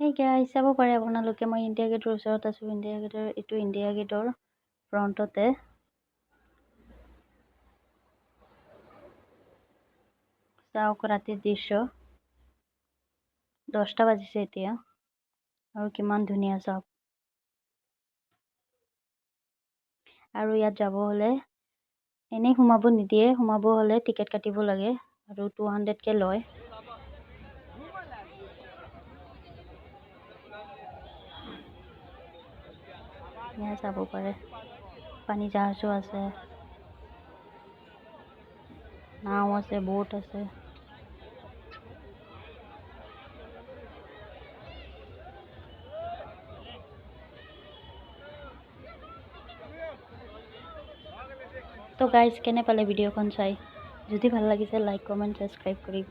এই গাইজ চাব পাৰে আপোনালোকে মই ইণ্ডিয়া গেটৰ ওচৰত আছোঁ। ইণ্ডিয়া গেটৰ এইটো ইণ্ডিয়া গেটৰ ফ্ৰণ্টতে চাওক ৰাতিৰ দৃশ্য 10টা বাজিছে এতিয়া আৰু কিমান ধুনীয়া চাওক। আৰু ইয়াত যাব হ'লে এনেই সোমাব নিদিয়ে, সোমাব হ'লে টিকেট কাটিব লাগে আৰু 200কে লয়। ইয়াত চাব পাৰে পানী জাহাজো আছে, নাও আছে, बोट আছে। তো গাইজ কেনে পালে ভিডিঅ'খন চাই? যদি ভাল লাগিছে লাইক কমেণ্ট ছাবস্ক্ৰাইব কৰিব।